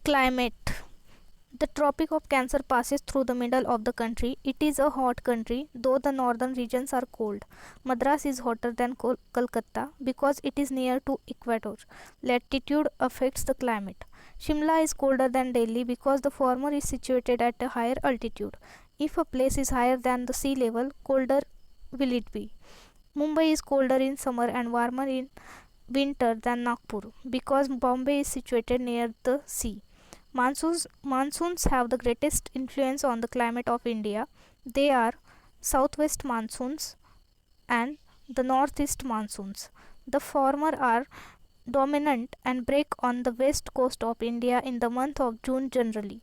Climate. The Tropic of Cancer passes through the middle of the country. It is a hot country, though the northern regions are cold. Madras is hotter than Kolkata because it is near to equator. Latitude affects the climate. Shimla is colder than Delhi because the former is situated at a higher altitude. If a place is higher than the sea level, colder will it be. Mumbai is colder in summer and warmer in winter than Nagpur because Bombay is situated near the sea. Monsoons have the greatest influence on the climate of India. They are southwest monsoons and the northeast monsoons. The former are dominant and break on the west coast of India in the month of June generally.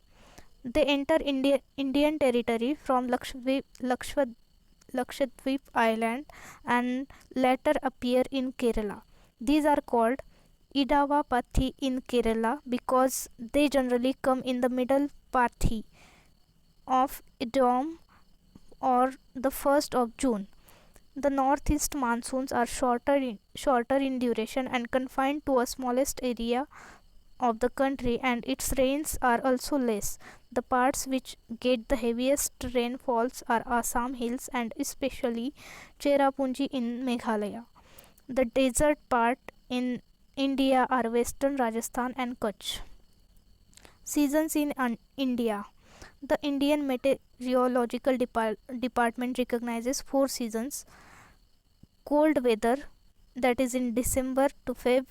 They enter Indian territory from Lakshadweep Island and later appear in Kerala. These are called Idava Pathi in Kerala because they generally come in the middle Pathi of Idom or the 1st of June. The northeast monsoons are shorter in duration and confined to a smallest area of the country, and its rains are also less. The parts which get the heaviest rainfalls are Assam hills and especially Cherrapunji in Meghalaya. The desert part in India are western Rajasthan and Kutch. Seasons in India. The Indian Meteorological Department recognizes four seasons: cold weather, that is in December to Feb,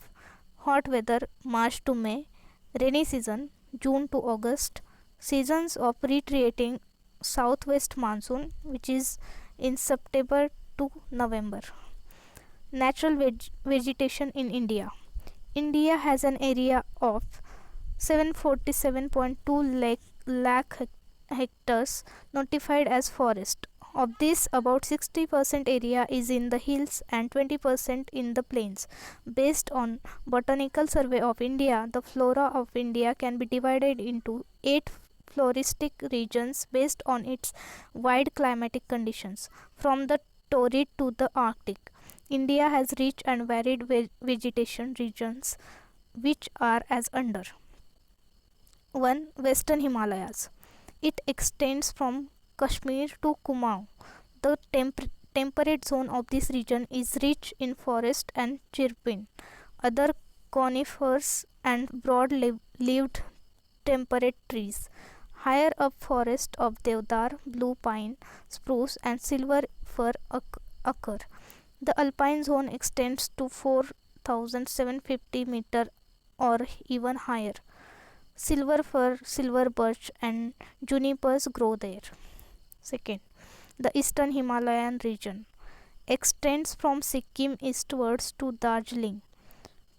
hot weather March to May, rainy season June to August, seasons of retreating southwest monsoon, which is in September to November. Natural vegetation in India. India has an area of 747.2 lakh hectares notified as forest. Of this, about 60% area is in the hills and 20% in the plains. Based on Botanical Survey of India, the flora of India can be divided into 8 floristic regions based on its wide climatic conditions, from the torrid to the Arctic. India has rich and varied vegetation regions which are as under. 1. Western Himalayas. It extends from Kashmir to Kumaon. The temperate zone of this region is rich in forest and chirpin, other conifers and broad-leaved temperate trees. Higher up, forest of deodar, blue pine, spruce and silver fir occur. The alpine zone extends to 4,750 meter or even higher. Silver fir, silver birch and junipers grow there. Second, the eastern Himalayan region extends from Sikkim eastwards to Darjeeling,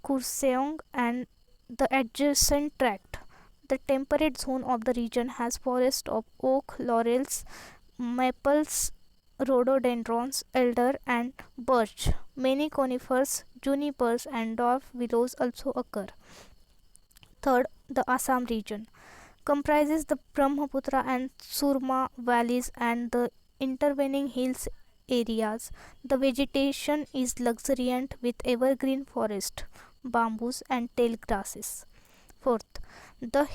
Kurseong and the adjacent tract. The temperate zone of the region has forests of oak, laurels, maples, rhododendrons, elder and birch. Many conifers, junipers and dwarf willows also occur. Third, the Assam region comprises the Brahmaputra and Surma valleys and the intervening hills areas. The vegetation is luxuriant with evergreen forest, bamboos and tall grasses. Fourth, the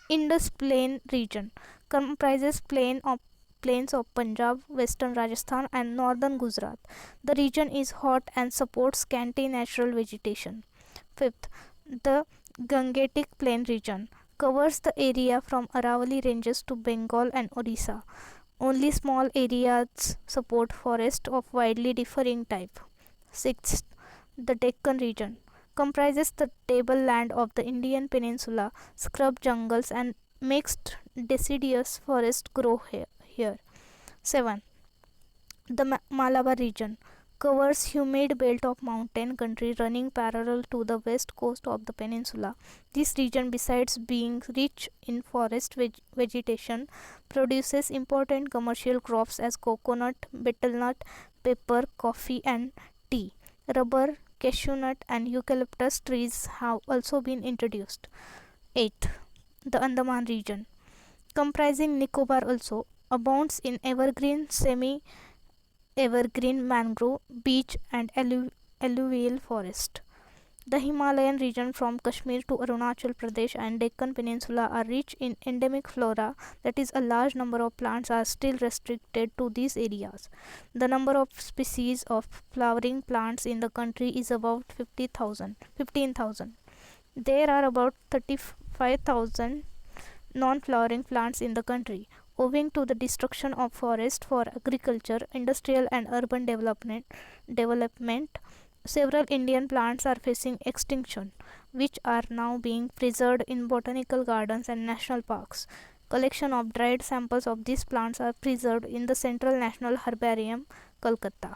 Indus Plain region comprises plains of Punjab, western Rajasthan and northern Gujarat. The region is hot and supports scanty natural vegetation. Fifth, the Gangetic Plain region covers the area from Aravalli ranges to Bengal and Odisha. Only small areas support forest of widely differing type. Sixth, the Deccan region comprises the tableland of the Indian peninsula. Scrub jungles and mixed deciduous forests grow here. 7. The Malabar region covers humid belt of mountain country running parallel to the west coast of the peninsula. This region, besides being rich in forest vegetation, produces important commercial crops as coconut, betelnut, pepper, coffee and tea. Rubber, cashew nut and eucalyptus trees have also been introduced. 8. The Andaman region, comprising Nicobar also, abounds in evergreen, semi-evergreen mangrove, beech and alluvial forest. The Himalayan region from Kashmir to Arunachal Pradesh and Deccan Peninsula are rich in endemic flora, that is, a large number of plants are still restricted to these areas. The number of species of flowering plants in the country is about 15,000. There are about 35,000 non-flowering plants in the country. Owing to the destruction of forest for agriculture, industrial and urban development, several Indian plants are facing extinction, which are now being preserved in botanical gardens and national parks. Collection of dried samples of these plants are preserved in the Central National Herbarium, Kolkata.